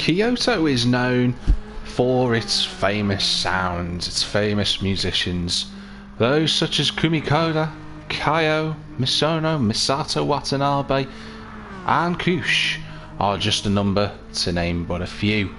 Kyoto is known for its famous sounds, its famous musicians. Those such as Kumikoda, Kaio, Misono, Misato Watanabe and Kush are just a number to name but a few.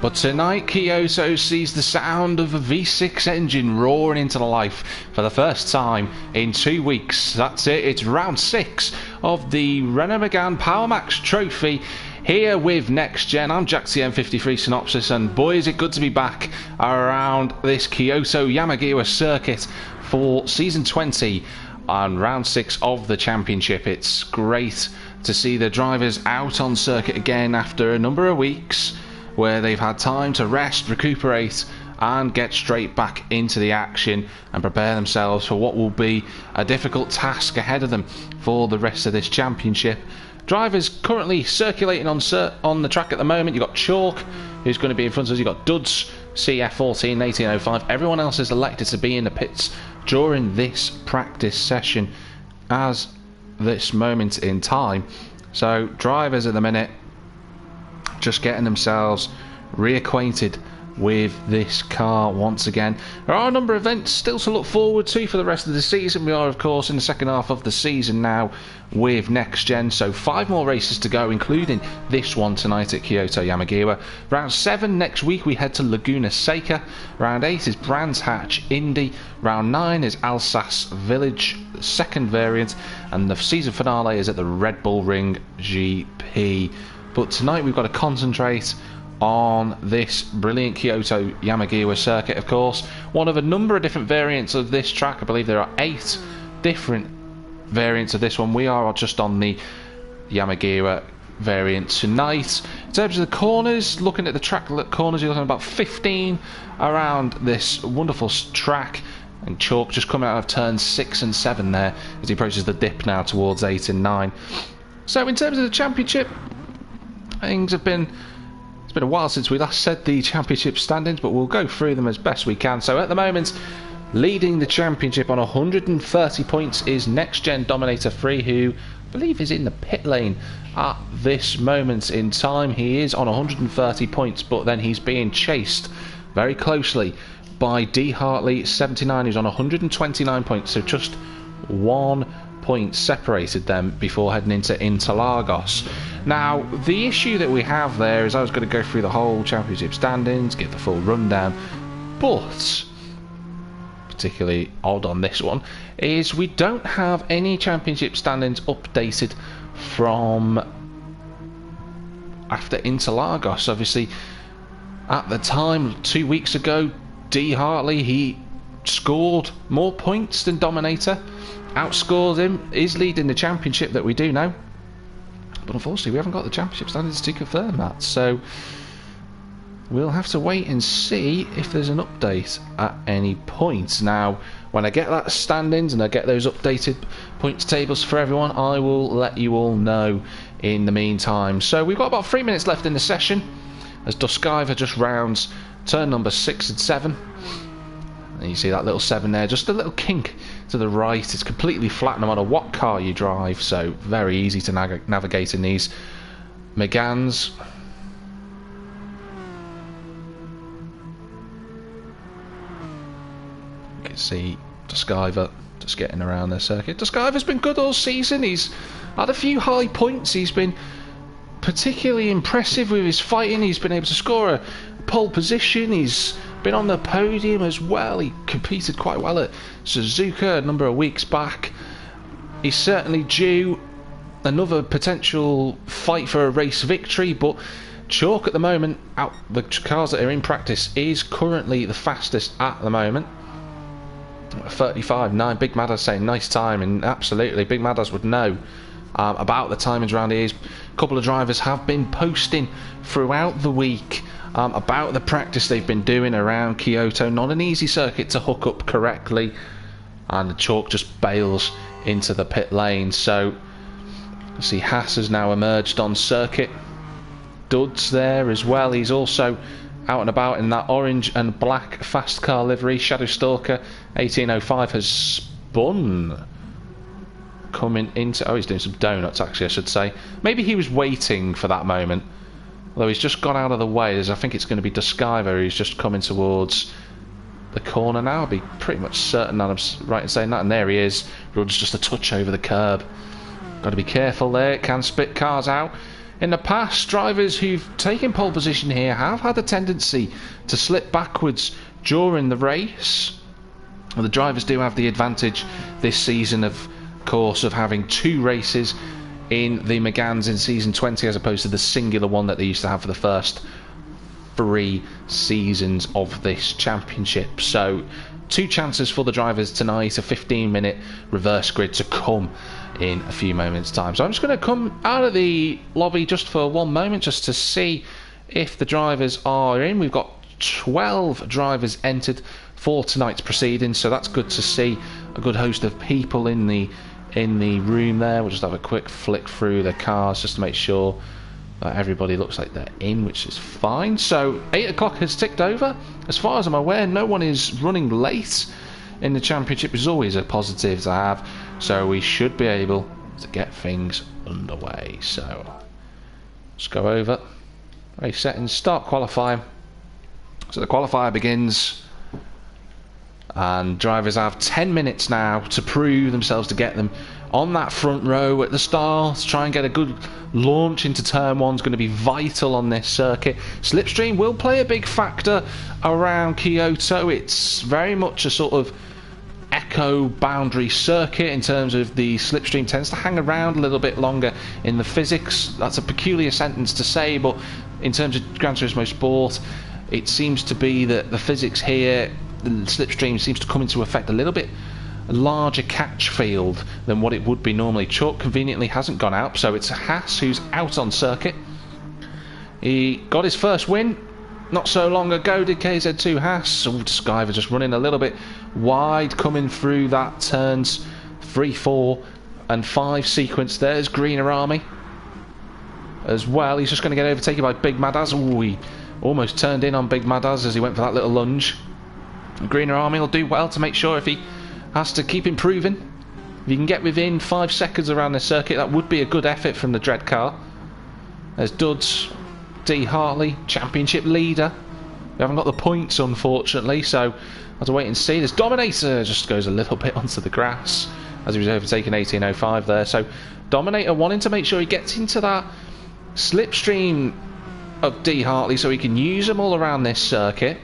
But tonight Kyoto sees the sound of a V6 engine roaring into life for the first time in 2 weeks. That's it, it's round 6 of the Renault Mégane Power Max Trophy here with NXTGEN. I'm JackTM53 Synopsis, and boy is it good to be back around this Kyoto Yamagiwa circuit for season 20 and round 6 of the championship. It's great to see the drivers out on circuit again after a number of weeks where they've had time to rest, recuperate and get straight back into the action and prepare themselves for what will be a difficult task ahead of them for the rest of this championship. Drivers currently circulating on the track at the moment. You've got Chalk, who's going to be in front of us. You've got Duds, CF14, 1805. Everyone else is elected to be in the pits during this practice session as this moment in time. So drivers at the minute just getting themselves reacquainted with this car once again. There are a number of events still to look forward to for the rest of the season. We are of course in the second half of the season now with NXTGEN, so 5 more races to go, including this one tonight at Kyoto Yamagiwa. Round 7 next week we head to Laguna Seca. Round 8 is Brands Hatch Indy. Round 9 is Alsace Village second variant, and the season finale is at the Red Bull Ring GP. But tonight we've got to concentrate on this brilliant Kyoto Yamagiwa circuit, of course. One of a number of different variants of this track. I believe there are 8 different variants of this one. We are just on the Yamagiwa variant tonight. In terms of the corners, looking at the track corners, you're looking at about 15 around this wonderful track. And Chalk just coming out of turns 6 and 7 there as he approaches the dip now towards 8 and 9. So in terms of the championship, things have been... It's been a while since we last said the championship standings, but we'll go through them as best we can. So at the moment, leading the championship on 130 points is NXTGEN Dominator 3, who I believe is in the pit lane at this moment in time. He is on 130 points, but then he's being chased very closely by D Hartley 79, who's on 129 points, so just 1 point separated them before heading into Interlagos. Now the issue that we have there is, I was going to go through the whole championship standings, give the full rundown, but particularly odd on this one is we don't have any championship standings updated from after Interlagos. Obviously at the time 2 weeks ago, D Hartley, he scored more points than Dominator, outscored him, is leading the championship that we do know, but unfortunately we haven't got the championship standings to confirm that, so we'll have to wait and see if there's an update at any point. Now when I get that standings and I get those updated points tables for everyone, I will let you all know in the meantime. So we've got about 3 minutes left in the session as Duskiver just rounds turn number 6 and 7. And you see that little 7 there, just a little kink to the right. It's completely flat no matter what car you drive, so very easy to navigate in these Méganes. You can see Duskiver just getting around the circuit. Duskiver's been good all season. He's had a few high points. He's been particularly impressive with his fighting. He's been able to score a pole position. He's been on the podium as well. He competed quite well at Suzuka a number of weeks back. He's certainly due another potential fight for a race victory, but Chalk at the moment, out the cars that are in practice, is currently the fastest at the moment. 35.9. Big Madas saying nice time, and absolutely Big Madas would know about the timings around here. A couple of drivers have been posting throughout the week about the practice they've been doing around Kyoto. Not an easy circuit to hook up correctly, and the Chalk just bails into the pit lane. So see Haas has now emerged on circuit. Duds there as well, he's also out and about in that orange and black fast car livery. Shadow Stalker 1805 has spun coming into... oh, he's doing some donuts actually, I should say. Maybe he was waiting for that moment Although he's just got out of the way, as I think it's going to be Duskiver who's just coming towards the corner now. I'll be pretty much certain that I'm right in saying that. And there he is. Runs just a touch over the curb. Got to be careful there. It can spit cars out. In the past, drivers who've taken pole position here have had a tendency to slip backwards during the race. Well, the drivers do have the advantage this season, of course, of having 2 races in the Méganes in season 20 as opposed to the singular one that they used to have for the first 3 seasons of this championship. So 2 chances for the drivers tonight, a 15-minute reverse grid to come in a few moments time. So I'm just going to come out of the lobby just for one moment just to see if the drivers are in. We've got 12 drivers entered for tonight's proceedings, so that's good to see. A good host of people in the room there. We'll just have a quick flick through the cars just to make sure that everybody looks like they're in, which is fine. So 8 o'clock has ticked over. As far as I'm aware, no one is running late in the championship, which is always a positive to have. So we should be able to get things underway. So let's go over race settings, start qualifying. So the qualifier begins, and drivers have 10 minutes now to prove themselves, to get them on that front row at the start, to try and get a good launch into turn 1 is going to be vital on this circuit. Slipstream will play a big factor around Kyoto. It's very much a sort of echo boundary circuit in terms of the slipstream tends to hang around a little bit longer in the physics. That's a peculiar sentence to say, but in terms of Gran Turismo Sport, it seems to be that the physics here, the slipstream seems to come into effect a little bit larger catch field than what it would be normally. Chalk conveniently hasn't gone out, so it's Haas who's out on circuit. He got his first win not so long ago, did KZ2 Haas. Skyver just running a little bit wide, coming through that turns 3, 4 and 5 sequence. There's Greener Army as well. He's just going to get overtaken by Big Madaz. Ooh, he almost turned in on Big Madaz as he went for that little lunge. Greener Army will do well to make sure, if he has to keep improving, if he can get within 5 seconds around this circuit, that would be a good effort from the Dread car. There's Duds, D Hartley, championship leader. We haven't got the points, unfortunately, so I have to wait and see. There's Dominator, just goes a little bit onto the grass as he was overtaking 18.05 there. So Dominator wanting to make sure he gets into that slipstream of D Hartley so he can use them all around this circuit.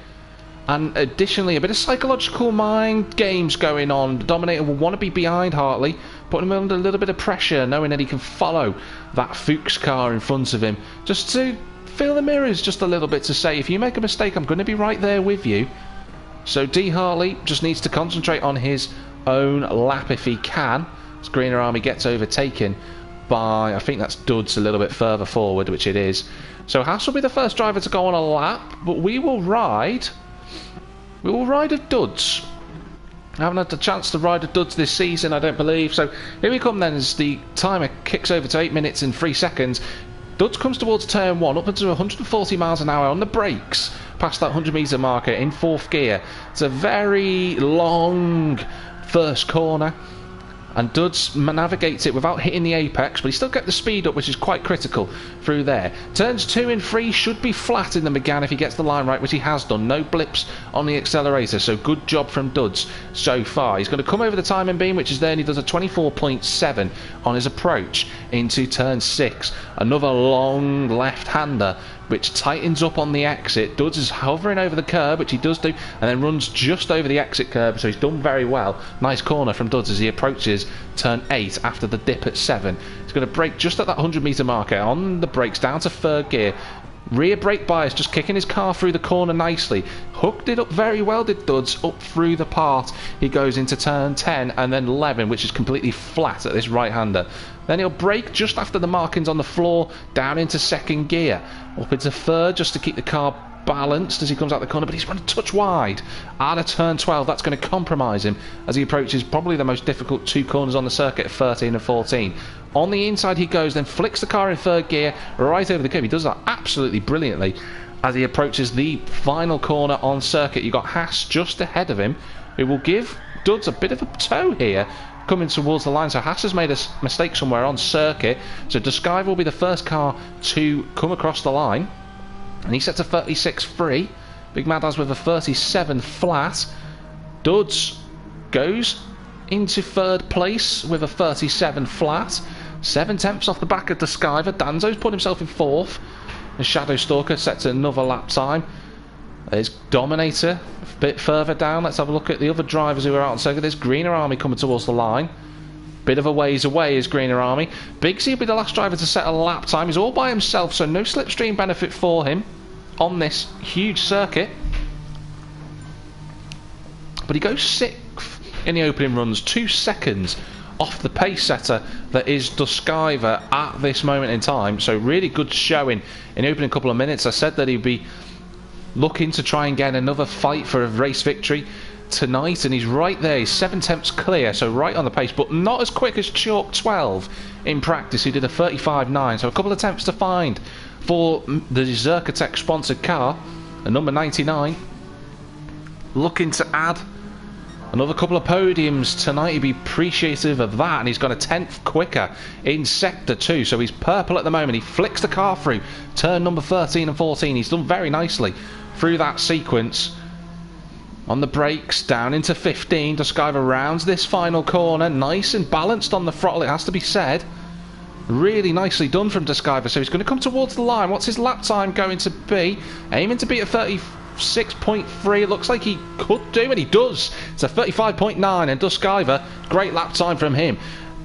And additionally, a bit of psychological mind games going on. The Dominator will want to be behind Hartley, putting him under a little bit of pressure, knowing that he can follow that Fuchs car in front of him, just to feel the mirrors just a little bit, to say, if you make a mistake, I'm going to be right there with you. So D Hartley just needs to concentrate on his own lap if he can, as Greener Army gets overtaken by, I think that's Duds a little bit further forward, which it is. So Haas will be the first driver to go on a lap, but we will ride of Duds. I haven't had the chance to ride a Duds this season, I don't believe. So here we come then, as the timer kicks over to 8 minutes and 3 seconds. Duds comes towards turn 1, up into 140 miles an hour on the brakes, past that 100-metre marker in 4th gear. It's a very long first corner, and Duds navigates it without hitting the apex, but he still gets the speed up, which is quite critical through there. Turns 2 and 3 should be flat in the Mégane if he gets the line right, which he has done. No blips on the accelerator, so good job from Duds so far. He's going to come over the timing beam, which is there, and he does a 24.7 on his approach into turn 6. Another long left-hander, which tightens up on the exit. Duds is hovering over the curb, which he does do, and then runs just over the exit curb, so he's done very well. Nice corner from Duds as he approaches turn 8 after the dip at 7. He's going to brake just at that 100-metre marker on the brakes, down to 3rd gear. Rear brake bias, just kicking his car through the corner nicely. Hooked it up very well, did Duds, up through the part. He goes into turn 10 and then 11, which is completely flat at this right-hander. Then he'll brake just after the markings on the floor, down into 2nd gear. Up into 3rd, just to keep the car balanced as he comes out the corner, but he's run a touch wide out of turn 12. That's going to compromise him as he approaches probably the most difficult 2 corners on the circuit at 13 and 14. On the inside he goes, then flicks the car in 3rd gear right over the curb. He does that absolutely brilliantly as he approaches the final corner on circuit. You've got Haas just ahead of him, who will give Duds a bit of a tow here coming towards the line. So Haas has made a mistake somewhere on circuit, so Duskiver will be the first car to come across the line. And he sets a 36.3. Big Madaz with a 37 flat. Duds goes into third place with a 37 flat. 7/10 off the back of Disciver. Danzo's put himself in fourth. And Shadow Stalker sets another lap time. There's Dominator a bit further down. Let's have a look at the other drivers who are out on circuit. There's Greener Army coming towards the line. Bit of a ways away is Greener Army. Bigsy will be the last driver to set a lap time. He's all by himself, so no slipstream benefit for him on this huge circuit. But he goes 6th in the opening runs, 2 seconds off the pace setter that is Disciver at this moment in time. So really good showing in the opening couple of minutes. I said that he'd be looking to try and get another fight for a race victory tonight, and he's right there. He's 7/10 clear, so right on the pace, but not as quick as Chalk 12 in practice. He did a 35.9, so a couple of attempts to find for the Zerkatech sponsored car. And number 99 looking to add another couple of podiums tonight. He'd be appreciative of that, and he's got a 10th quicker in sector 2, so he's purple at the moment. He flicks the car through turn number 13 and 14. He's done very nicely through that sequence. On the brakes, down into 15. Disciver rounds this final corner, nice and balanced on the throttle, it has to be said. Really nicely done from Disciver, so he's going to come towards the line. What's his lap time going to be? Aiming to be at 36.3. It looks like he could do, and he does. It's a 35.9, and Disciver, great lap time from him.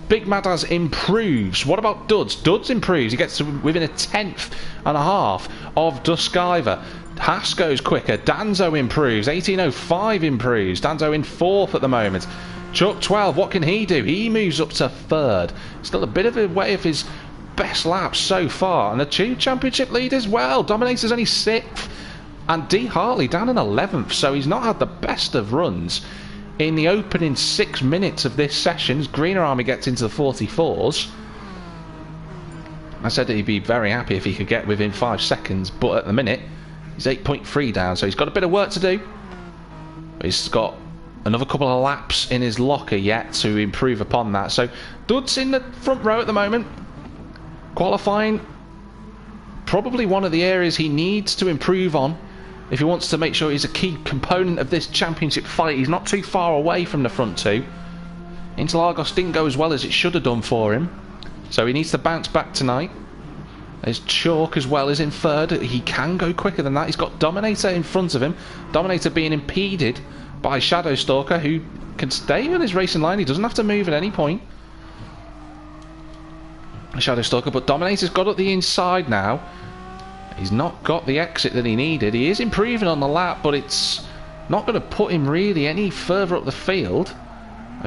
Big Madaz improves. What about Duds? Duds improves. He gets to within a 10th and a half of Disciver. Haas goes quicker. Danzo improves. 18.05 improves. Danzo in 4th at the moment. Chuck 12, what can he do? He moves up to 3rd. Still a bit of a way of his best lap so far. And the 2 championship leaders, well, Dominator's only 6th. And D. Hartley down in 11th. So he's not had the best of runs in the opening 6 minutes of this session. As Greener Army gets into the 44s. I said that he'd be very happy if he could get within 5 seconds. But at the minute, he's 8.3 down. So he's got a bit of work to do. He's got another couple of laps in his locker yet to improve upon that. So Dud's in the front row at the moment. Qualifying, probably one of the areas he needs to improve on if he wants to make sure he's a key component of this championship fight. He's not too far away from the front 2. Interlagos didn't go as well as it should have done for him, so he needs to bounce back tonight. There's Chalk as well as in 3rd. He can go quicker than that. He's got Dominator in front of him. Dominator being impeded by Shadow Stalker, who can stay on his racing line. He doesn't have to move at any point. Shadow Stalker, but Dominator's got up the inside now. He's not got the exit that he needed. He is improving on the lap, but it's not going to put him really any further up the field.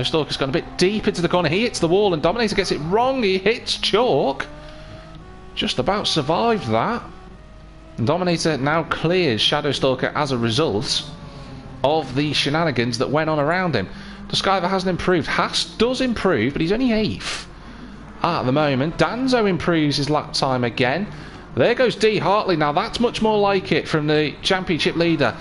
Stalker's gone a bit deep into the corner. He hits the wall, and Dominator gets it wrong. He hits Chalk. Just about survived that. And Dominator now clears Shadow Stalker as a result of the shenanigans that went on around him. Disciver hasn't improved. Haas does improve, but he's only 8th at the moment. Danzo improves his lap time again. There goes D. Hartley. Now that's much more like it from the championship leader.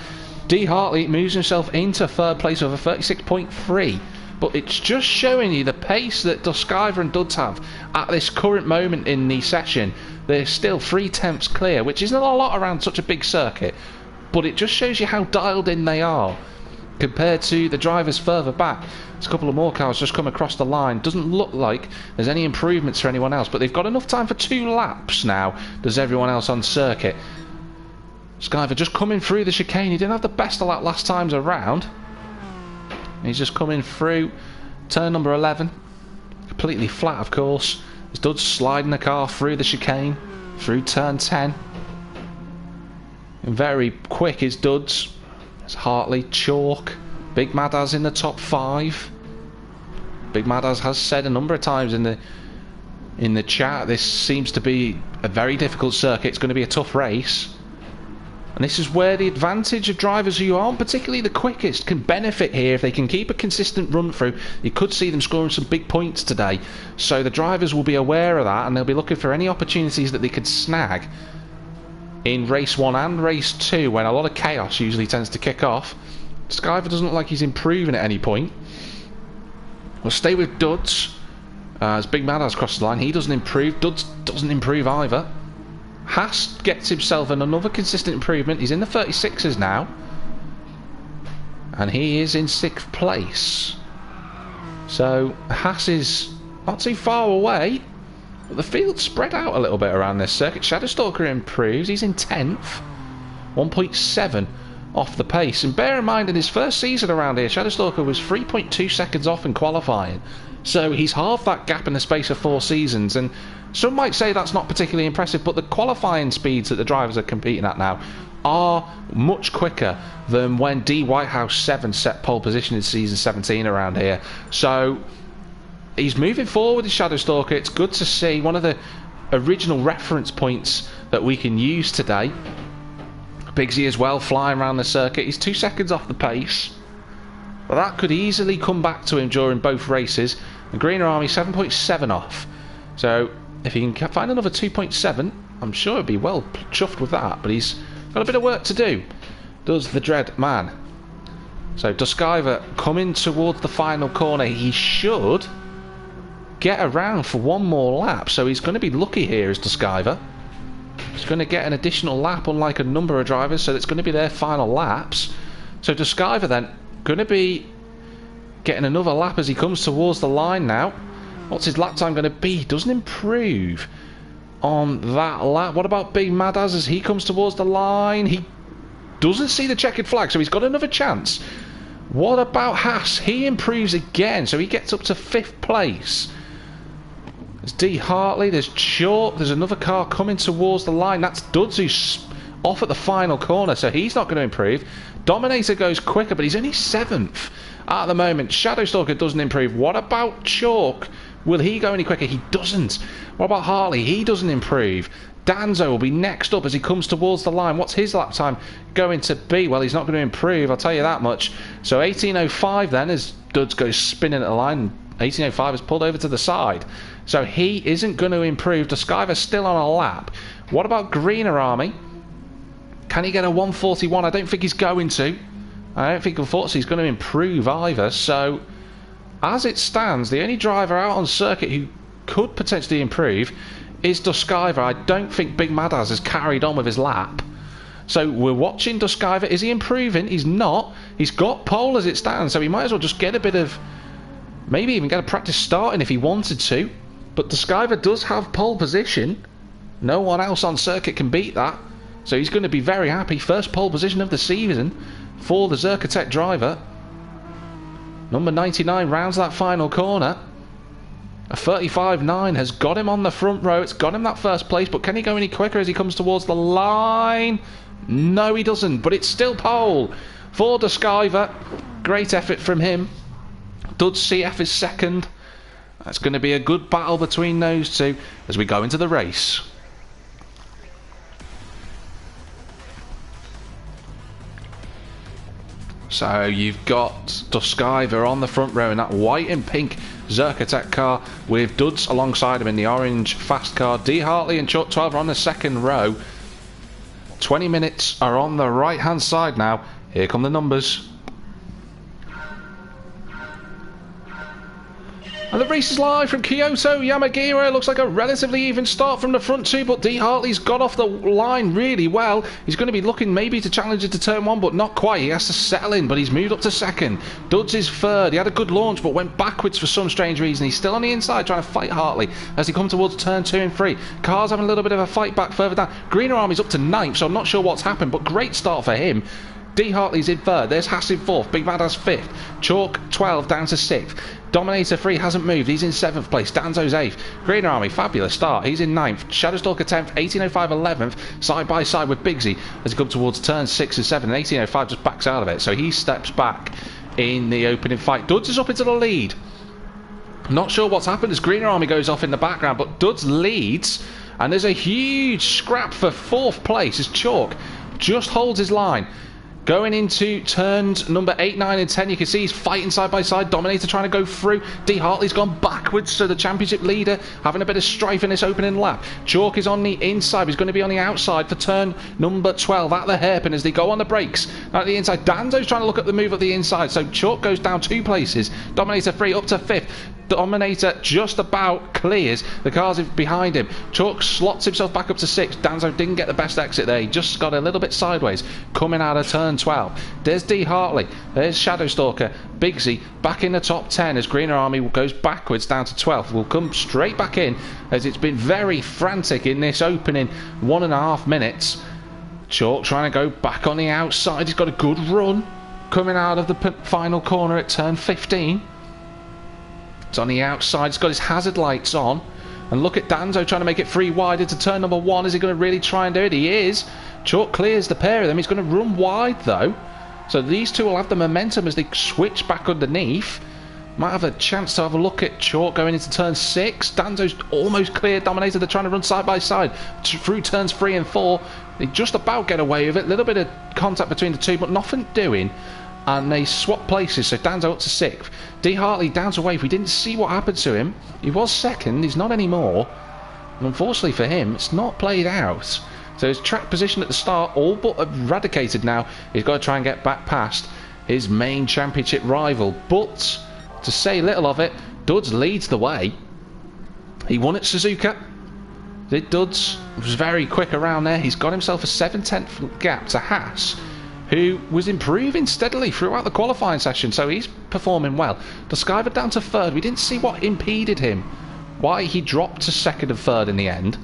D. Hartley moves himself into 3rd place with a 36.3. But it's just showing you the pace that Disciver and Duds have at this current moment in the session. They're still 3/10 clear, which isn't a lot around such a big circuit. But it just shows you how dialed in they are compared to the drivers further back. There's a couple of more cars just come across the line. Doesn't look like there's any improvements for anyone else, but they've got enough time for 2 laps now. Does everyone else on circuit? Skyver just coming through the chicane. He didn't have the best of lap last times around. He's just coming through turn number 11. Completely flat, of course. As Dud's sliding the car through the chicane, through turn 10. And very quick is Duds. There's Hartley, Chalk, Big Madaz in the top 5. Big Madaz has said a number of times in the chat, this seems to be a very difficult circuit. It's going to be a tough race. And this is where the advantage of drivers who aren't particularly the quickest can benefit here. If they can keep a consistent run through, you could see them scoring some big points today. So the drivers will be aware of that, and they'll be looking for any opportunities that they could snag in race 1 and race 2, when a lot of chaos usually tends to kick off. Skyver doesn't look like he's improving at any point. We'll stay with Duds. As Big Madaz crosses the line, he doesn't improve. Duds doesn't improve either. Haas gets himself another consistent improvement. He's in the 36s now. And he is in 6th place. So Haas is not too far away. But the field's spread out a little bit around this circuit. Shadowstalker improves. He's in 10th. 1.7 off the pace. And bear in mind, in his first season around here, Shadowstalker was 3.2 seconds off in qualifying. So he's halved that gap in the space of 4 seasons. And some might say that's not particularly impressive, but the qualifying speeds that the drivers are competing at now are much quicker than when D Whitehouse 7 set pole position in season 17 around here. So he's moving forward with Shadowstalker. It's good to see. One of the original reference points that we can use today. Bigsy as well, flying around the circuit. He's 2 seconds off the pace, but that could easily come back to him during both races. The Greener Army 7.7 off. So if he can find another 2.7, I'm sure he'd be well chuffed with that. But he's got a bit of work to do, does the Dread Man. So Duskiver coming towards the final corner. He should get around for one more lap, so he's going to be lucky here as Duskiver. He's going to get an additional lap, unlike a number of drivers, so it's going to be their final laps. So Duskiver then going to be getting another lap as he comes towards the line now. What's his lap time going to be? He doesn't improve on that lap. What about Big Madaz as he comes towards the line? He doesn't see the checkered flag, so he's got another chance. What about Haas? He improves again, so he gets up to 5th place. There's D Hartley, there's Chalk, there's another car coming towards the line. That's Duds who's off at the final corner, so he's not going to improve. Dominator goes quicker, but he's only 7th at the moment. Shadowstalker doesn't improve. What about Chalk? Will he go any quicker? He doesn't. What about Hartley? He doesn't improve. Danzo will be next up as he comes towards the line. What's his lap time going to be? Well, he's not going to improve, I'll tell you that much. So 18.05 then as Duds goes spinning at the line. 18.05 has pulled over to the side. So he isn't going to improve. Duskiver's still on a lap. What about Greener Army? Can he get a 141? I don't think he's going to. I don't think, unfortunately, he's going to improve either. So, as it stands, the only driver out on circuit who could potentially improve is Duskiver. I don't think Big Madaz has carried on with his lap. So, we're watching Duskiver. Is he improving? He's not. He's got pole as it stands, so he might as well just get a bit of... maybe even get a practice starting if he wanted to. But Duskiver does have pole position. No one else on circuit can beat that. So he's going to be very happy. First pole position of the season for the Zerkatech driver. Number 99 rounds that final corner. A 35.9 has got him on the front row. It's got him that first place. But can he go any quicker as he comes towards the line? No, he doesn't. But it's still pole for Duskiver. Great effort from him. Duds CF is second. That's going to be a good battle between those two as we go into the race. So you've got Duskiver on the front row in that white and pink Zerkatech car with Duds alongside him in the orange fast car. D Hartley and Chuck 12 are on the second row. 20 minutes are on the right hand side now. Here come the numbers. And the race is live from Kyoto. Yamagiwa looks like a relatively even start from the front two, but D Hartley's got off the line really well. He's going to be looking maybe to challenge it to turn one, but not quite. He has to settle in, but he's moved up to second. Duds is third. He had a good launch, but went backwards for some strange reason. He's still on the inside trying to fight Hartley as he comes towards turn 2 and 3. Car's having a little bit of a fight back further down. Greener Army's up to 9th, so I'm not sure what's happened, but great start for him. D Hartley's in 3rd. There's Haas in 4th. Big Madaz 5th. Chalk 12 down to 6th. Dominator 3 hasn't moved. He's in 7th place. Danzo's 8th. Greener Army, fabulous start. He's in 9th. Shadowstalker 10th. 18.05 11th. Side by side with Bigsy as he comes towards turn 6 and 7. And 18.05 just backs out of it. So he steps back in the opening fight. Duds is up into the lead. Not sure what's happened as Greener Army goes off in the background, but Duds leads. And there's a huge scrap for 4th place as Chalk just holds his line. Going into turns number 8, 9 and 10, you can see he's fighting side by side. Dominator trying to go through. D Hartley's gone backwards, so the championship leader having a bit of strife in this opening lap. Chalk is on the inside. He's going to be on the outside for turn number 12 at the hairpin as they go on the brakes. At the inside, Danzo's trying to look at the move at the inside, so Chalk goes down 2 places. Dominator 3 up to 5th. Dominator just about clears the cars behind him. Chalk slots himself back up to 6. Danzo didn't get the best exit there. He just got a little bit sideways coming out of turn 12. There's D Hartley. There's Shadow Stalker. Bigsy back in the top 10 as Greener Army goes backwards down to 12th. We'll come straight back in as it's been very frantic in this opening 1.5 minutes. Chalk trying to go back on the outside. He's got a good run coming out of the final corner at turn 15. It's on the outside. He's got his hazard lights on. And look at Danzo trying to make it free wide into turn number 1. Is he going to really try and do it? He is. Chalk clears the pair of them. He's going to run wide though. So these two will have the momentum as they switch back underneath. Might have a chance to have a look at Chalk going into turn 6. Danzo's almost cleared Dominator. They're trying to run side by side through turns 3 and 4. They just about get away with it. A little bit of contact between the two, but nothing doing. And they swap places, so Danzo up to 6th. D Hartley down to 8th. We didn't see what happened to him. He was 2nd, he's not anymore. And unfortunately for him, it's not played out. So his track position at the start, all but eradicated now. He's got to try and get back past his main championship rival. But, to say little of it, Duds leads the way. He won at Suzuka. Did Duds. Was very quick around there. He's got himself a 7/10 gap to Haas, who was improving steadily throughout the qualifying session, so he's performing well. Duskiver down to 3rd. We didn't see what impeded him, why he dropped to 2nd and 3rd in the end,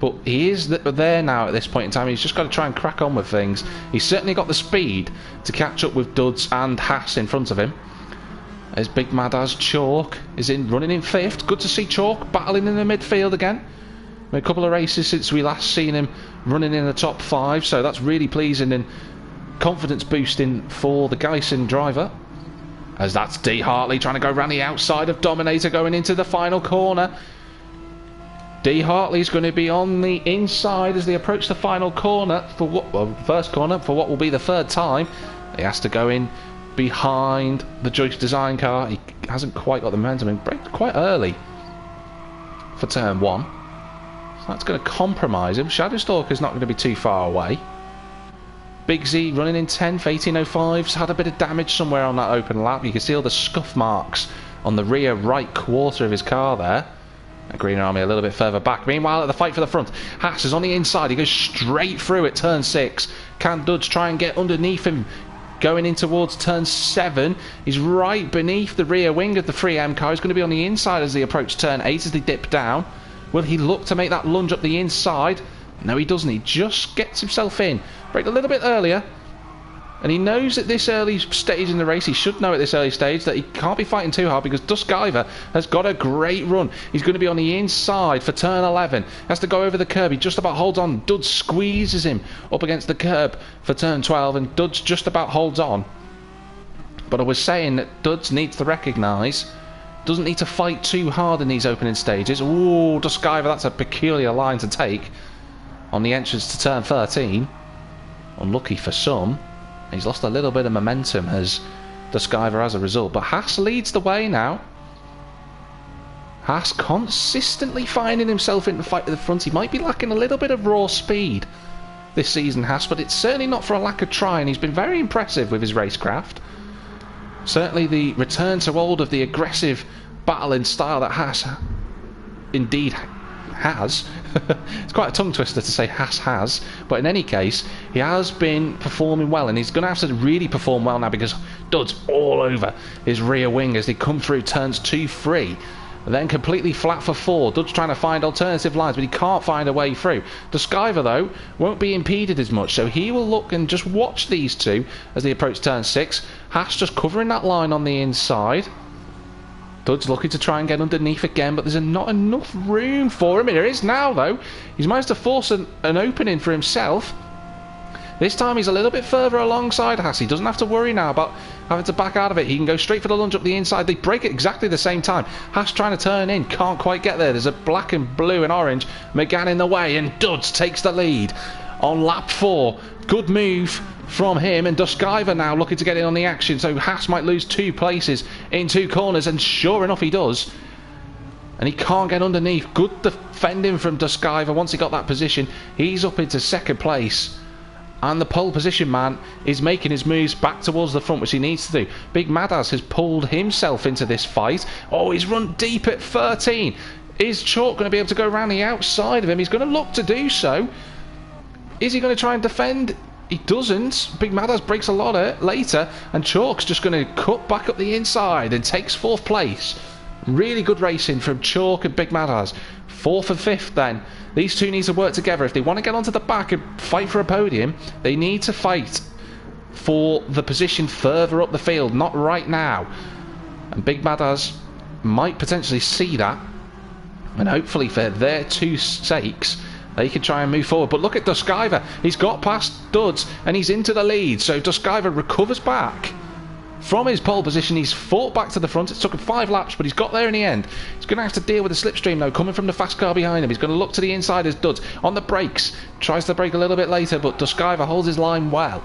but he is there now at this point in time. He's just got to try and crack on with things. He's certainly got the speed to catch up with Duds and Haas in front of him. As Big Mad as Chalk is running in 5th. Good to see Chalk battling in the midfield again. A couple of races since we last seen him running in the top 5, so that's really pleasing and confidence boosting for the Geisen driver. As that's D Hartley trying to go around the outside of Dominator going into the final corner. D Hartley's going to be on the inside as they approach the final corner for first corner for what will be the 3rd time. He has to go in behind the Joyce Design car. He hasn't quite got the momentum and braked quite early for turn 1. So that's going to compromise him. Shadow Stalker's not going to be too far away. Big Z running in 10th, 18.05's had a bit of damage somewhere on that open lap. You can see all the scuff marks on the rear right quarter of his car there. Green Army a little bit further back. Meanwhile, at the fight for the front, Haas is on the inside. He goes straight through at turn 6. Can Duds try and get underneath him going in towards turn 7? He's right beneath the rear wing of the 3M car. He's going to be on the inside as they approach turn 8 as they dip down. Will he look to make that lunge up the inside? No, he doesn't. He just gets himself in. Braked a little bit earlier. And he knows at this early stage in the race, he should know at this early stage, that he can't be fighting too hard because Duskiver has got a great run. He's going to be on the inside for turn 11. Has to go over the curb. He just about holds on. Duds squeezes him up against the curb for turn 12, and Duds just about holds on. But I was saying that Duds needs to recognise, doesn't need to fight too hard in these opening stages. Ooh, Duskiver, that's a peculiar line to take on the entrance to turn 13. Unlucky for some. He's lost a little bit of momentum as Duskiver as a result. But Haas leads the way now. Haas consistently finding himself in the fight at the front. He might be lacking a little bit of raw speed this season, Haas, but it's certainly not for a lack of trying. He's been very impressive with his racecraft. Certainly the return to old of the aggressive battling style that Haas indeed has. It's quite a tongue twister to say Haas has, but in any case he has been performing well, and he's going to have to really perform well now because Duds all over his rear wing as they come through turns 2, 3, and then completely flat for 4. Duds trying to find alternative lines, but he can't find a way through. Duskiver though won't be impeded as much, so he will look and just watch these two as they approach turn 6. Haas just covering that line on the inside. Duds looking to try and get underneath again, but there's not enough room for him. There is now, though. He's managed to force an opening for himself. This time he's a little bit further alongside Haas. He doesn't have to worry now about having to back out of it. He can go straight for the lunge up the inside. They break it exactly the same time. Haas trying to turn in, can't quite get there. There's a black and blue and orange Mégane in the way, and Duds takes the lead on lap 4. Good move from him, and Duskiver now looking to get in on the action, so Haas might lose 2 places in 2 corners, and sure enough he does. And he can't get underneath. Good defending from Duskiver. Once he got that position, he's up into 2nd place. And the pole position man is making his moves back towards the front, which he needs to do. Big Madass has pulled himself into this fight. Oh, he's run deep at 13. Is Chalk going to be able to go around the outside of him? He's going to look to do so. Is he going to try and defend? He doesn't. Big Madass breaks a lot later, and Chalk's just going to cut back up the inside and takes 4th place. Really good racing from Chalk and Big Madass. 4th and 5th then. These two need to work together. If they want to get onto the back and fight for a podium, they need to fight for the position further up the field, not right now. And Big Madass might potentially see that, and hopefully for their two sakes they can try and move forward. But look at Duskiver. He's got past Duds and he's into the lead. So Duskiver recovers back from his pole position. He's fought back to the front. It took him 5 laps, but he's got there in the end. He's going to have to deal with the slipstream though, coming from the fast car behind him. He's going to look to the inside as Duds on the brakes. Tries to brake a little bit later, but Duskiver holds his line well.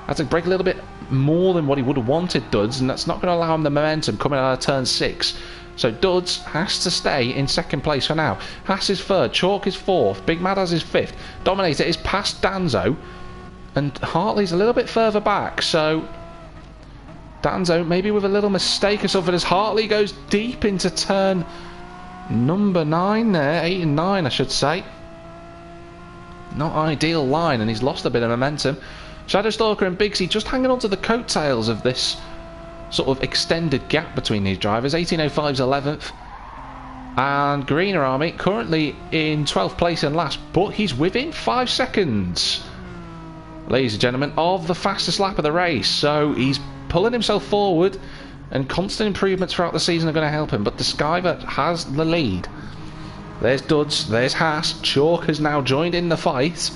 Had to brake a little bit more than what he would have wanted, Duds, and that's not going to allow him the momentum coming out of turn 6. So Duds has to stay in 2nd place for now. Haas is 3rd, Chalk is 4th, Big Madass is 5th. Dominator is past Danzo, and Hartley's a little bit further back, so Danzo maybe with a little mistake or something as Hartley goes deep into turn number 9 there, 8 and 9 I should say. Not ideal line, and he's lost a bit of momentum. Shadowstalker and Bigsy just hanging on to the coattails of this sort of extended gap between these drivers. 1805's 11th, and Greener Army currently in 12th place and last, but he's within 5 seconds, ladies and gentlemen, of the fastest lap of the race. So he's pulling himself forward, and constant improvements throughout the season are going to help him. But the Skyver has the lead. There's Duds, there's Haas. Chalk has now joined in the fight.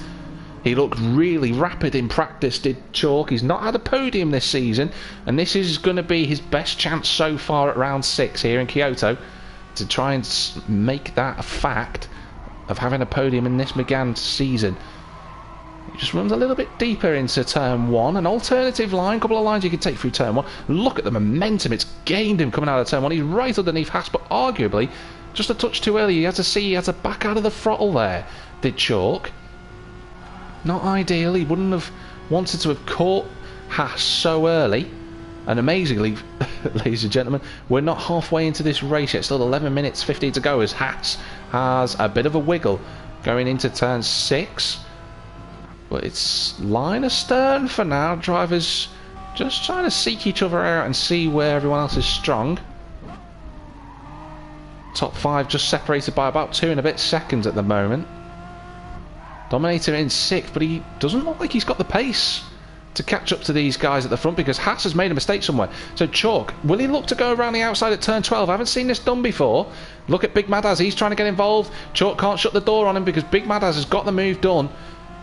He looked really rapid in practice, did Chalk. He's not had a podium this season, and this is going to be his best chance so far at round 6 here in Kyoto to try and make that a fact of having a podium in this Mégane season. He just runs a little bit deeper into turn 1, an alternative line, a couple of lines you can take through turn 1. Look at the momentum it's gained him coming out of turn 1. He's right underneath Haas, but arguably just a touch too early. He had to back out of the throttle there, did Chalk. Not ideal. He wouldn't have wanted to have caught Haas so early. And amazingly, ladies and gentlemen, we're not halfway into this race yet. Still 11 minutes 15 to go as Haas has a bit of a wiggle going into turn 6. But it's line astern for now. Drivers just trying to seek each other out and see where everyone else is strong. Top 5 just separated by about 2 and a bit seconds at the moment. Dominator in 6th, but he doesn't look like he's got the pace to catch up to these guys at the front, because Haas has made a mistake somewhere. So Chalk, will he look to go around the outside at turn 12? I haven't seen this done before. Look at Big Madass, he's trying to get involved. Chalk can't shut the door on him because Big Madass has got the move done,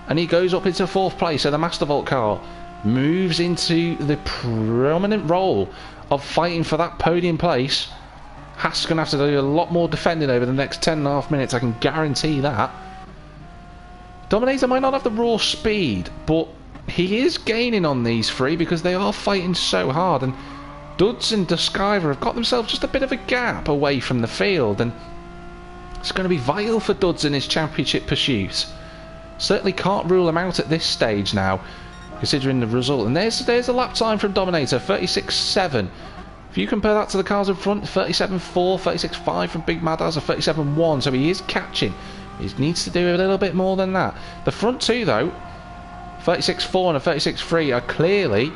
and he goes up into 4th place. So the Mastervolt car moves into the prominent role of fighting for that podium place. Haas is going to have to do a lot more defending over the next 10.5 minutes, I can guarantee that. Dominator might not have the raw speed, but he is gaining on these three because they are fighting so hard, and Duds and Duskiver have got themselves just a bit of a gap away from the field, and it's going to be vital for Duds in his championship pursuit. Certainly can't rule him out at this stage now, considering the result. And there's a lap time from Dominator, 36.7. If you compare that to the cars in front, 37.4, 36.5 from Big Madass, a 37.1, so he is catching. He needs to do a little bit more than that. The front two, though, 36.4 and a 36.3, are clearly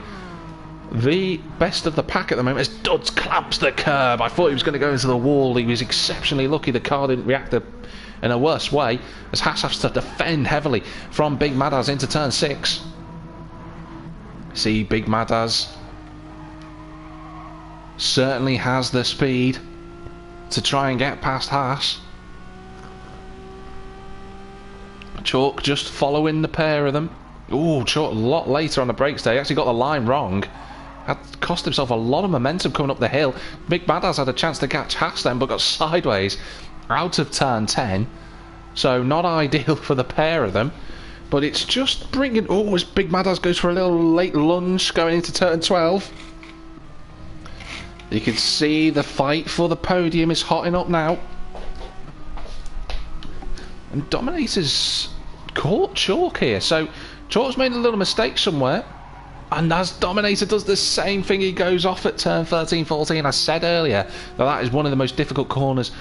the best of the pack at the moment as Duds clamps the curb. I thought he was going to go into the wall. He was exceptionally lucky the car didn't react in a worse way, as Haas has to defend heavily from Big Madass into turn 6. See, Big Madass certainly has the speed to try and get past Haas. Chalk just following the pair of them. Ooh, Chalk a lot later on the brakes day. He actually got the line wrong. Had cost himself a lot of momentum coming up the hill. Big Madass had a chance to catch Haas then, but got sideways out of turn 10. So not ideal for the pair of them. But it's just bringing... Oh, as Big Madass goes for a little late lunge going into turn 12. You can see the fight for the podium is hotting up now. And Dominator's caught Chalk here. So Chalk's made a little mistake somewhere. And as Dominator does the same thing, he goes off at turn 13-14. I said earlier that is one of the most difficult corners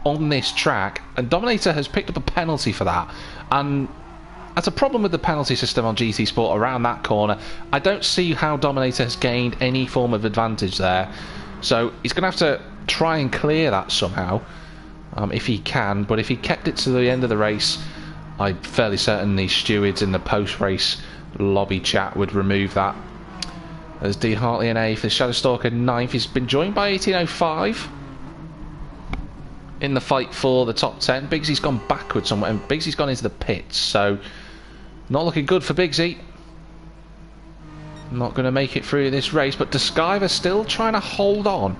on this track. And Dominator has picked up a penalty for that. And that's a problem with the penalty system on GT Sport around that corner. I don't see how Dominator has gained any form of advantage there. So he's going to have to try and clear that somehow, if he can. But if he kept it to the end of the race, I'm fairly certain the stewards in the post-race lobby chat would remove that. There's D. Hartley in 8th, there's Shadowstalker 9th. He's been joined by 1805 in the fight for the top 10. Bigsy's gone backwards somewhere, and Bigsy's gone into the pits, so not looking good for Bigsy. Not going to make it through this race, but Deskyver still trying to hold on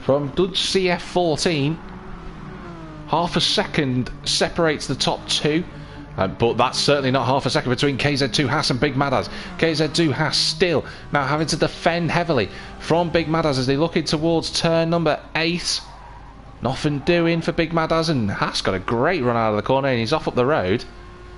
from Dud's CF14. Half a second separates the top two, but that's certainly not half a second between KZ2 Haas and Big Maddaz. KZ2 Haas still now having to defend heavily from Big Maddaz as they look in towards turn number 8. Nothing doing for Big Maddaz, and Haas got a great run out of the corner and he's off up the road.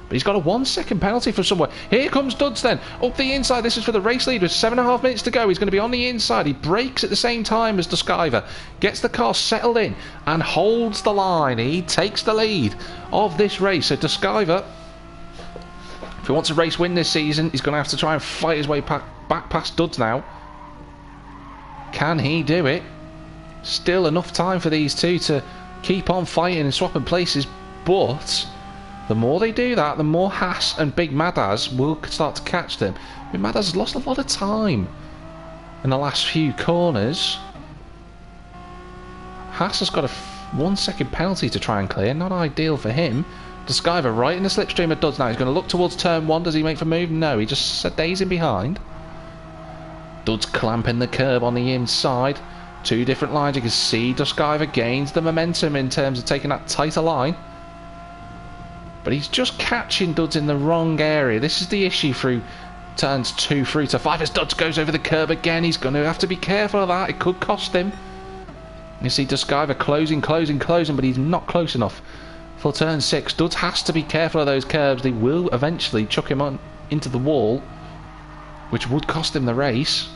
But he's got a 1 second penalty from somewhere. Here comes Duds then, up the inside. This is for the race lead with 7.5 minutes to go. He's going to be on the inside. He brakes at the same time as Deskyver. Gets the car settled in and holds the line. He takes the lead of this race. So Deskyver, if he wants a race win this season, he's going to have to try and fight his way back past Duds now. Can he do it? Still enough time for these two to keep on fighting and swapping places, but the more they do that, the more Haas and Big Maddaz will start to catch them. Big Maddaz has lost a lot of time in the last few corners. Haas has got a 1 second penalty to try and clear, not ideal for him. Deskyver right in the slipstream of Duds now. He's going to look towards turn 1. Does he make the move? No, he just stays in behind. Duds clamping the curb on the inside. Two different lines. You can see Deskyver gains the momentum in terms of taking that tighter line. But he's just catching Duds in the wrong area. This is the issue through turns 2 through to 5. As Duds goes over the curb again, he's going to have to be careful of that. It could cost him. You see Deskyver closing, but he's not close enough for turn 6. Duds has to be careful of those curbs. They will eventually chuck him on into the wall, which would cost him the race.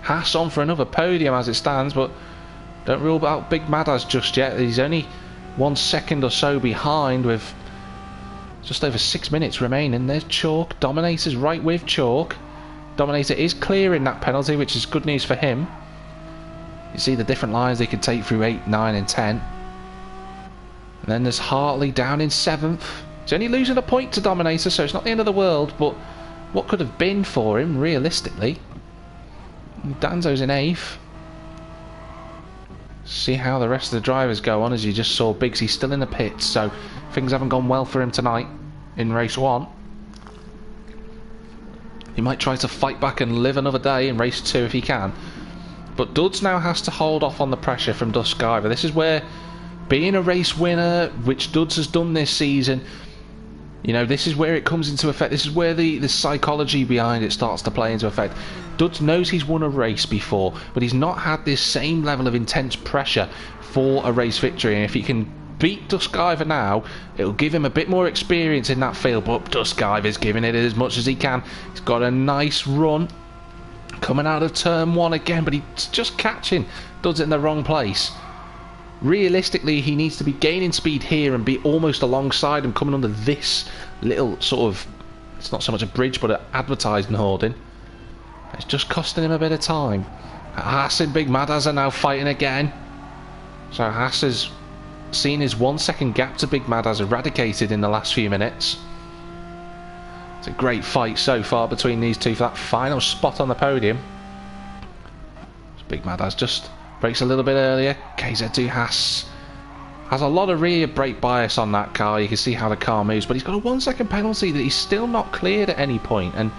Haas on for another podium as it stands, but don't rule out Big Maddaz just yet. He's only 1 second or so behind with just over 6 minutes remaining. There's Chalk. Dominator's right with Chalk. Dominator is clearing that penalty, which is good news for him. You see the different lines they can take through 8, 9 and 10. And then there's Hartley down in 7th. He's only losing a point to Dominator, so it's not the end of the world, but what could have been for him realistically. Danzo's in 8th. See how the rest of the drivers go on. As you just saw, Bigsy still in the pits, so things haven't gone well for him tonight in race 1. He might try to fight back and live another day in race 2 if he can, but Duds now has to hold off on the pressure from Deskyver. This is where being a race winner, which Duds has done this season, you know, this is where it comes into effect. This is where the psychology behind it starts to play into effect. Duds knows he's won a race before, but he's not had this same level of intense pressure for a race victory. And if he can beat Deskyver now, it'll give him a bit more experience in that field. But Deskyver's giving it as much as he can. He's got a nice run coming out of turn 1 again, but he's just catching Duds in the wrong place. Realistically, he needs to be gaining speed here and be almost alongside him, coming under this little sort of, it's not so much a bridge but an advertising hoarding. It's just costing him a bit of time. Haas and Big Maddaz are now fighting again. So Haas has seen his 1 second gap to Big Maddaz eradicated in the last few minutes. It's a great fight so far between these two for that final spot on the podium. Big Maddaz just brakes a little bit earlier. KZ2 Haas has a lot of rear brake bias on that car. You can see how the car moves, but he's got a 1 second penalty that he's still not cleared at any point, and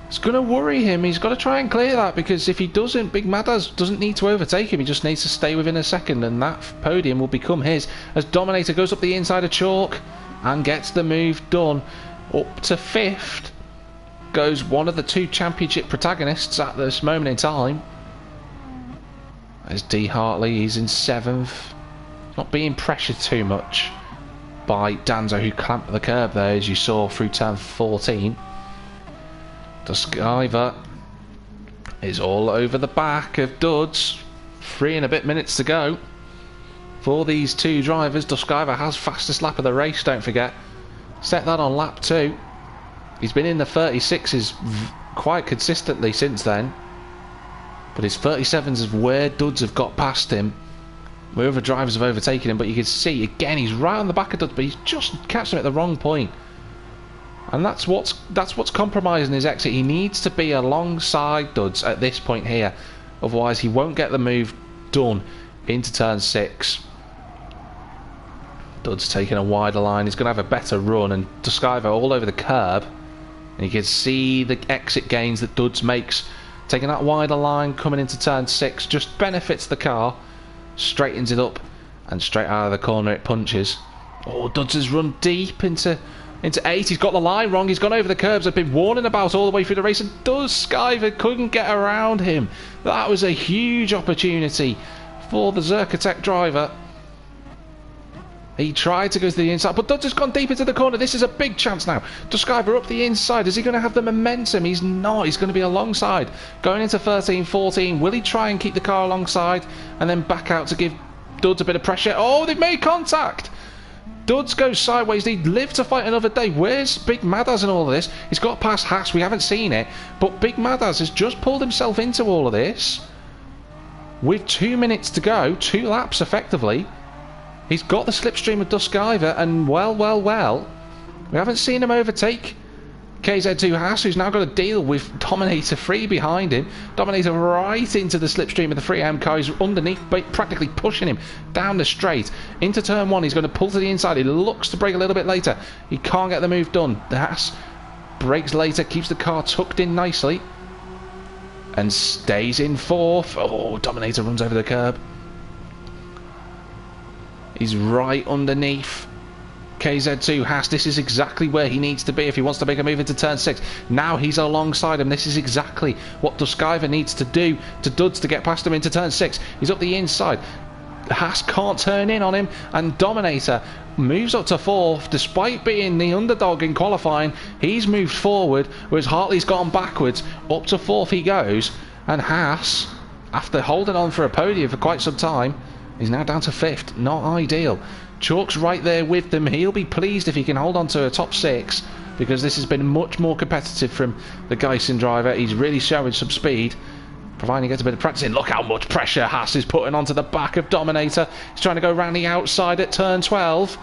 it's going to worry him. He's got to try and clear that, because if he doesn't, Big Maddaz doesn't need to overtake him. He just needs to stay within a second, and that podium will become his as Dominator goes up the inside of Chalk and gets the move done. Up to 5th goes one of the 2 championship protagonists at this moment in time. There's D. Hartley. He's in 7th. Not being pressured too much by Danzo, who clamped the curb there, as you saw through turn 14. Duskiver is all over the back of Duds. 3 and a bit minutes to go for these two drivers. Duskiver has fastest lap of the race, don't forget. Set that on lap 2. He's been in the 36s quite consistently since then, but his 37s is where Duds have got past him, where other drivers have overtaken him. But you can see again he's right on the back of Duds, but he's just catching him at the wrong point, and that's what's compromising his exit. He needs to be alongside Duds at this point here, otherwise he won't get the move done into turn 6. Duds taking a wider line, he's going to have a better run, and Duskiver all over the curb. And you can see the exit gains that Duds makes, taking that wider line, coming into turn 6, just benefits the car, straightens it up, and straight out of the corner it punches. Oh, Duds has run deep into 8. He's got the line wrong, he's gone over the curbs. I've been warning about all the way through the race, and Duskiver couldn't get around him. That was a huge opportunity for the Zerkotech driver. He tried to go to the inside, but Duds has gone deep into the corner. This is a big chance now. Duskiver up the inside. Is he going to have the momentum? He's not. He's going to be alongside. Going into 13, 14. Will he try and keep the car alongside and then back out to give Duds a bit of pressure? Oh, they've made contact. Duds goes sideways. He'd live to fight another day. Where's Big Madaz in all of this? He's got past Haas. We haven't seen it, but Big Madaz has just pulled himself into all of this. With 2 minutes to go, 2 laps effectively. He's got the slipstream of Duskiver, and well, we haven't seen him overtake KZ2 Haas, who's now got to deal with Dominator 3 behind him. Dominator right into the slipstream of the 3M car. He's underneath, practically pushing him down the straight. Into turn 1, he's going to pull to the inside. He looks to brake a little bit later. He can't get the move done. The Haas brakes later, keeps the car tucked in nicely, and stays in 4th. Oh, Dominator runs over the curb. He's right underneath KZ2 Haas. This is exactly where he needs to be if he wants to make a move into turn 6. Now he's alongside him. This is exactly what Duskiver needs to do to Duds to get past him into turn 6. He's up the inside. Haas can't turn in on him, and Dominator moves up to 4th despite being the underdog in qualifying. He's moved forward, whereas Hartley's gone backwards. Up to 4th he goes, and Haas, after holding on for a podium for quite some time, he's now down to 5th. Not ideal. Chalk's right there with them. He'll be pleased if he can hold on to a top 6, because this has been much more competitive from the Geisen driver. He's really showing some speed, providing he gets a bit of practice in. Look how much pressure Haas is putting onto the back of Dominator. He's trying to go round the outside at turn 12.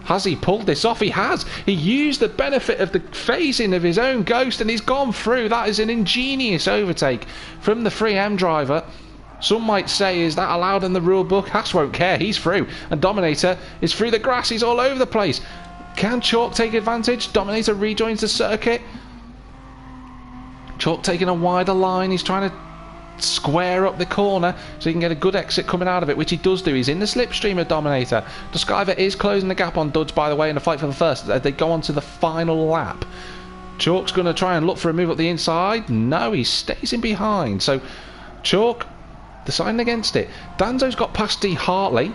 Has he pulled this off? He has. He used the benefit of the phasing of his own Ghost, and he's gone through. That is an ingenious overtake from the 3M driver. Some might say, is that allowed in the rule book? Haas won't care, he's through. And Dominator is through the grass, he's all over the place. Can Chalk take advantage? Dominator rejoins the circuit. Chalk taking a wider line, he's trying to square up the corner so he can get a good exit coming out of it, which he does do. He's in the slipstream of Dominator. Duskiver is closing the gap on Duds, by the way, in the fight for the first. They go on to the final lap. Chalk's going to try and look for a move up the inside. No, he stays in behind. So Chalk deciding against it. Danzo's got past D Hartley,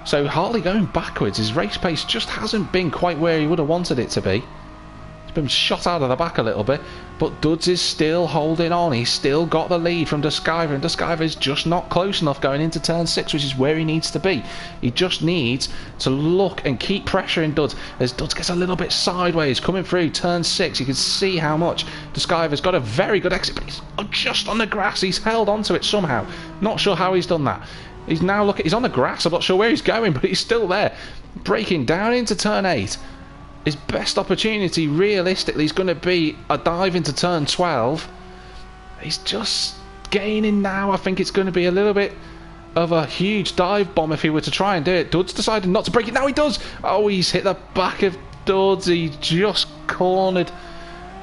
so Hartley going backwards. His race pace just hasn't been quite where he would have wanted it to be. He's been shot out of the back a little bit, but Duds is still holding on. He's still got the lead from Duskiver, and Duskiver is just not close enough going into turn 6, which is where he needs to be. He just needs to look and keep pressuring Duds as Duds gets a little bit sideways coming through turn 6. You can see how much Duskiver's got a very good exit, but he's just on the grass. He's held onto it somehow. Not sure how he's done that. He's now looking. He's on the grass. I'm not sure where he's going, but he's still there. Breaking down into turn 8. His best opportunity realistically is going to be a dive into turn 12. He's just gaining now. I think it's going to be a little bit of a huge dive bomb if he were to try and do it. Duds decided not to break it. Now he does. Oh, he's hit the back of Duds. He just cornered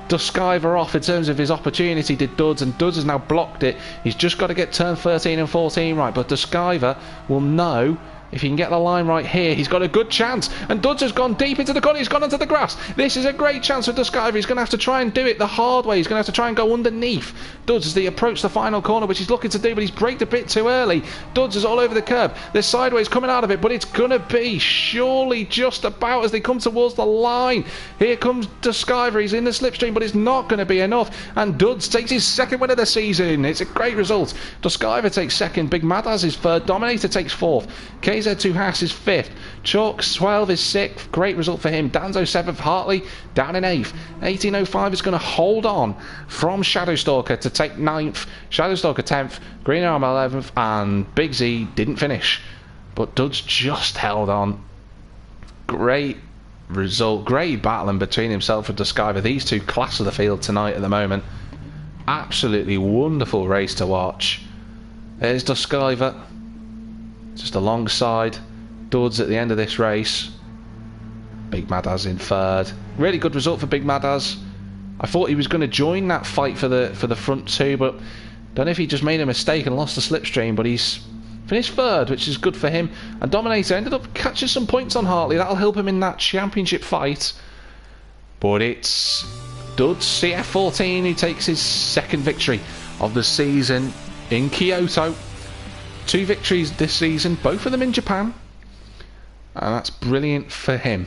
Duskiver off in terms of his opportunity, did Duds, and Duds has now blocked it. He's just got to get turn 13 and 14 right, but Duskiver will know If he can get the line right here, he's got a good chance. And Duds has gone deep into the corner. He's gone onto the grass. This is a great chance for Duskiver. He's going to have to try and do it the hard way. He's going to have to try and go underneath Duds as they approach the final corner, which he's looking to do, but he's braked a bit too early. Duds is all over the curb. They're sideways coming out of it, but it's going to be surely just about as they come towards the line. Here comes Duskiver. He's in the slipstream, but it's not going to be enough. And Duds takes his second win of the season. It's a great result. Duskiver takes second. Big Madaz is third. Dominator takes fourth. KZ2 Haas is 5th. Chalk 12 is 6th. Great result for him. Danzo 7th. Hartley down in 8th. 1805 is going to hold on from Shadowstalker to take 9th. Shadowstalker 10th. Green Arm 11th. And Big Z didn't finish, but Duds just held on. Great result. Great battling between himself and Duskiver. These two class of the field tonight at the moment. Absolutely wonderful race to watch. There's Duskiver just alongside Duds at the end of this race. Big Madaz in third. Really good result for Big Madaz. I thought he was going to join that fight for the front two, but don't know if he just made a mistake and lost the slipstream, but he's finished third, which is good for him. And Dominator ended up catching some points on Hartley. That'll help him in that championship fight. But it's Duds CF14 who takes his second victory of the season in Kyoto. 2 victories this season, both of them in Japan, and that's brilliant for him.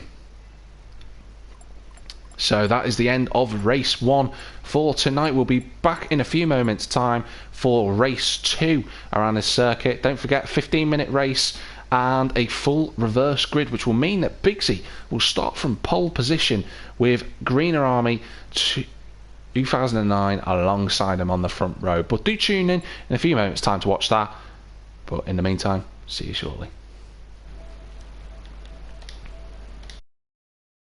So that is the end of race 1 for tonight. We'll be back in a few moments time for race 2 around this circuit. Don't forget, 15-minute race and a full reverse grid, which will mean that Bigsy will start from pole position with Greener Army 2009 alongside him on the front row. But do tune in a few moments time to watch that. But in the meantime, see you shortly.